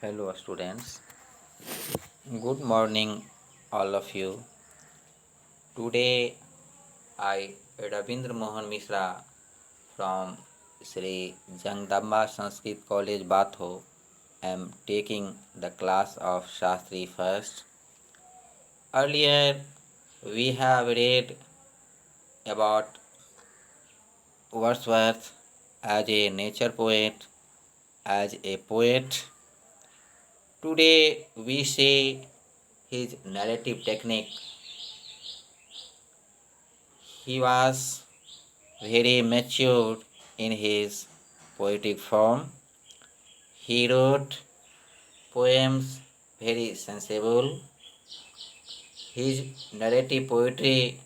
Hello, students. Good morning, all of you. Today, I, Rabindra Mohan Mishra from Sri Jagdamba Sanskrit College, Batho, am taking the class of Shastri first. Earlier, we have read about Wordsworth as a nature poet, as a poet. Today, we see his narrative technique. He was very mature in his poetic form. He wrote poems very sensible. His narrative poetry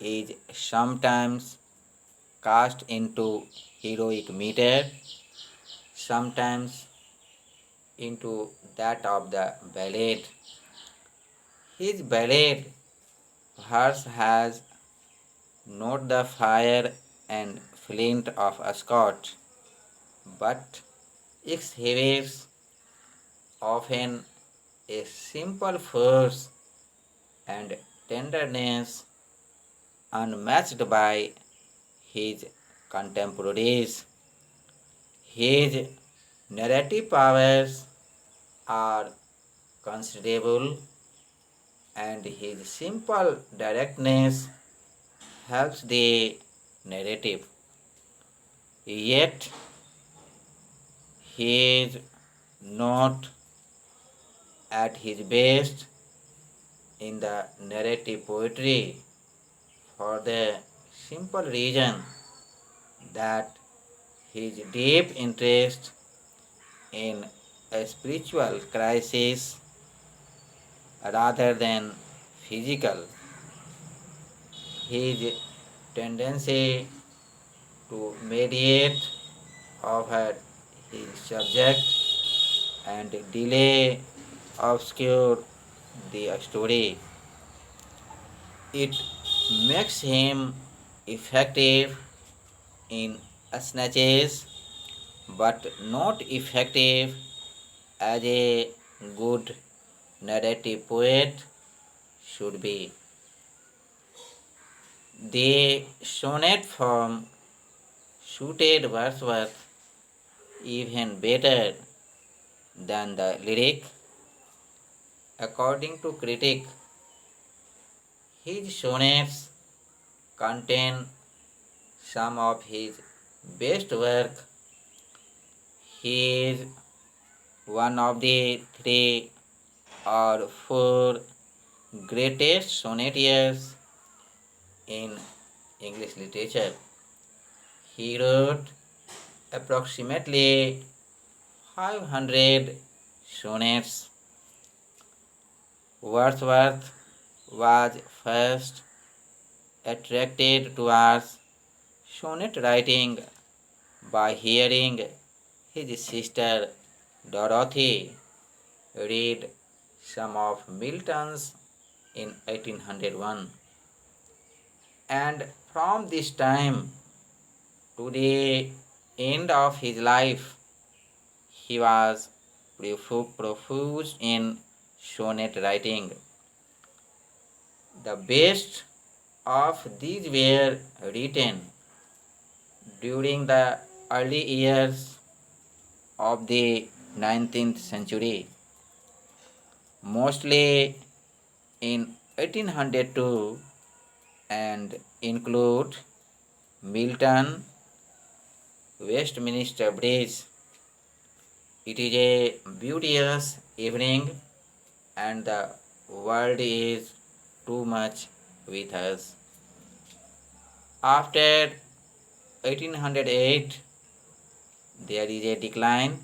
is sometimes cast into heroic meter, sometimes into that of the ballad. His ballad verse has not the fire and flint of a Scot, but exhibits often a simple force and tenderness unmatched by his contemporaries. His narrative powers are considerable, and his simple directness helps the narrative. Yet, he is not at his best in the narrative poetry for the simple reason that his deep interest in a spiritual crisis rather than physical. His tendency to mediate over his subject and delay obscure the story. It makes him effective in snatches but not effective as a good narrative poet should be. The sonnet form suited Wordsworth even better than the lyric. According to critic, his sonnets contain some of his best work. He is one of the three or four greatest sonnetiers in English literature. He wrote approximately 500 sonnets. Wordsworth was first attracted towards sonnet writing by hearing his sister Dorothy read some of Milton's in 1801. And from this time to the end of his life, he was profuse in sonnet writing. The best of these were written during the early years of the 19th century, mostly in 1802, and include Milton, Westminster Bridge. It is a beauteous evening, and the world is too much with us. After 1808, there is a decline,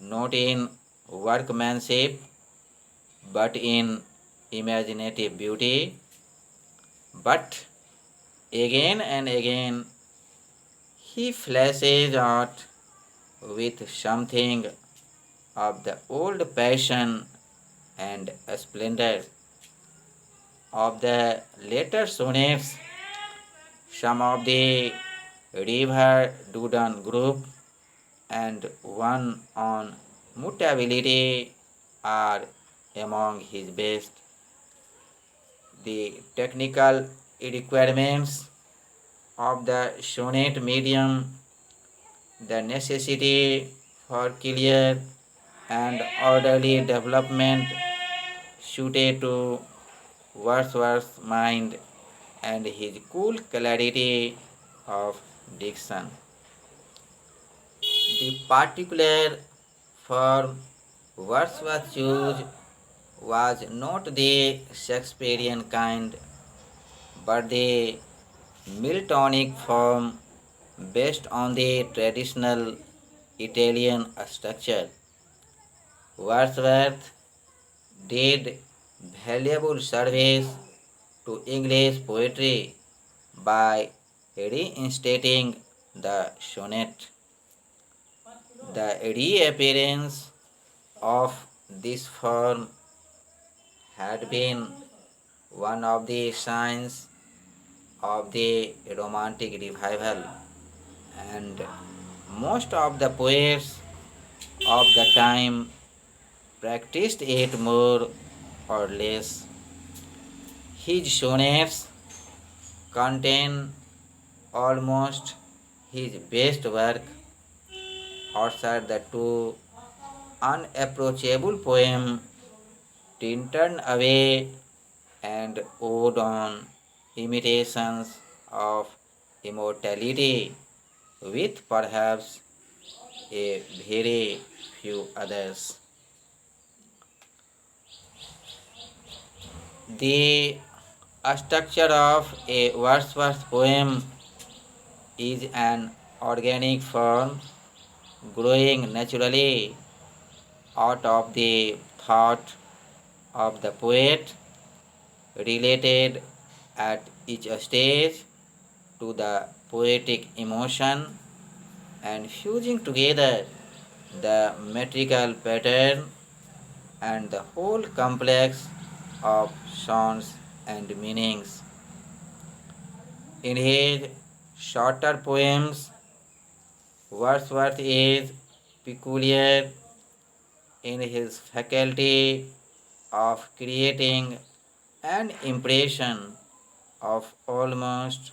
not in workmanship, but in imaginative beauty. But again and again, he flashes out with something of the old passion and splendor of the later sonnets. Some of the River Dudon group and one on mutability are among his best. The technical requirements of the sonnet medium, the necessity for clear and orderly development suited to Wordsworth's mind and his cool clarity of diction. The particular form Wordsworth chose was not the Shakespearean kind, but the Miltonic form based on the traditional Italian structure. Wordsworth did valuable service to English poetry by reinstating the sonnet. The reappearance of this form had been one of the signs of the Romantic revival, and most of the poets of the time practiced it more or less. His sonnets contain almost his best work outside the two unapproachable poems Tinted Away and Ode on Imitations of Immortality, with perhaps a very few others. The structure of a Wordsworth poem is an organic form growing naturally out of the thought of the poet, related at each stage to the poetic emotion, and fusing together the metrical pattern and the whole complex of sounds and meanings. In his shorter poems, Wordsworth is peculiar in his faculty of creating an impression of almost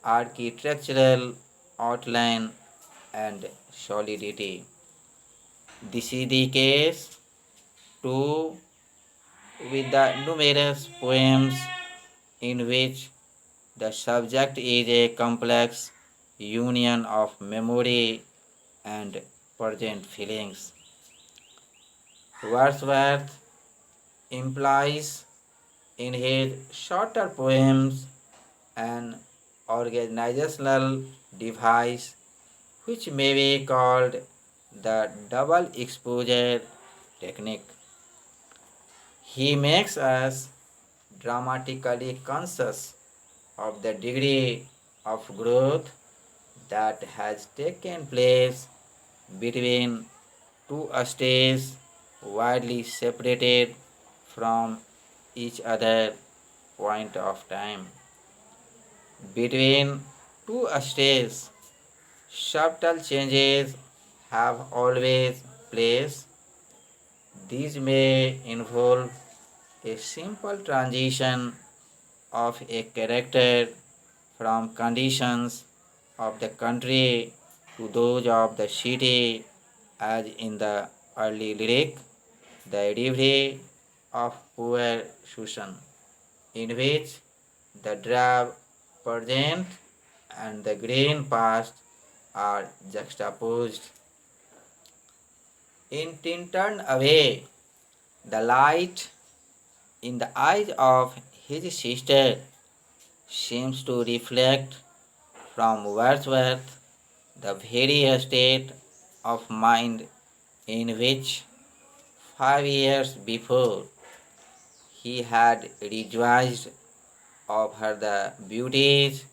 architectural outline and solidity. This is the case too with the numerous poems in which the subject is a complex union of memory and present feelings. Wordsworth implies in his shorter poems an organizational device which may be called the double exposure technique. He makes us dramatically conscious of the degree of growth that has taken place between two states widely separated from each other point of time. Between two states, subtle changes have always place. These may involve a simple transition of a character from conditions of the country to those of the city, as in the early lyric, the delivery of poor Susan, in which the drab present and the green past are juxtaposed. In Tinted Away, the light in the eyes of his sister seems to reflect from Wordsworth the very state of mind in which 5 years before he had rejoiced over the beauties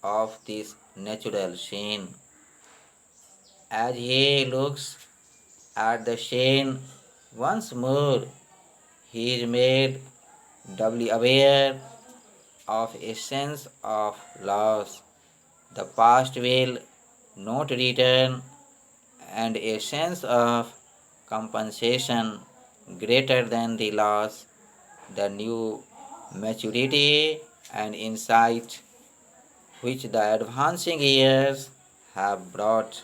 of this natural scene. As he looks at the scene once more, he is made doubly aware of a sense of loss. The past will not return, and a sense of compensation greater than the loss, the new maturity and insight which the advancing years have brought.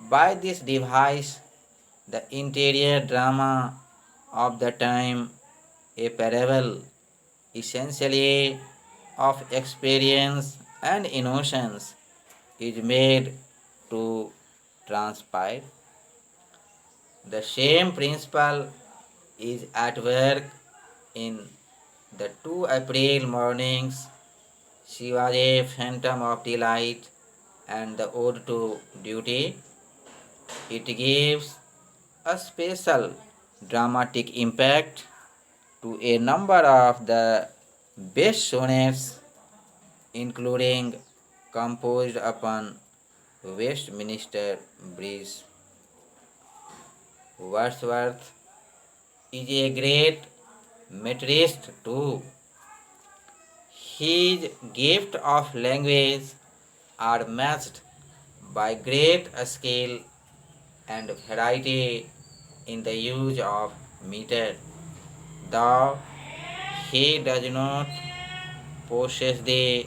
By this device, the interior drama of the time, a parable essentially of experience and emotions, is made to transpire. The same principle is at work in the 2 April mornings, Shivaji Phantom of Delight, and the Ode to Duty. It gives a special dramatic impact to a number of the best sonnets, including composed upon Westminster Bridge. Wordsworth is a great metrist too. His gift of language are matched by great skill and variety in the use of meter, though he does not possess the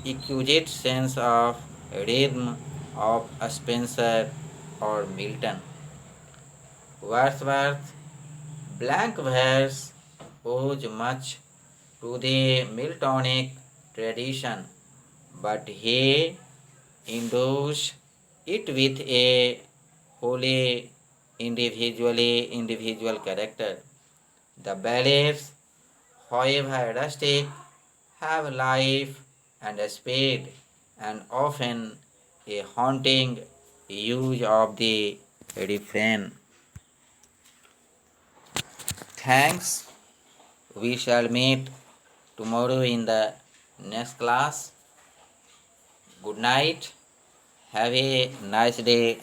exquisite sense of rhythm of Spenser or Milton. Wordsworth's blank verse owes much to the Miltonic tradition, but he endows it with a wholly individual character. The ballads, however rustic, have life and speed, and often a haunting use of the refrain. Thanks. We shall meet tomorrow in the next class. Good night. Have a nice day.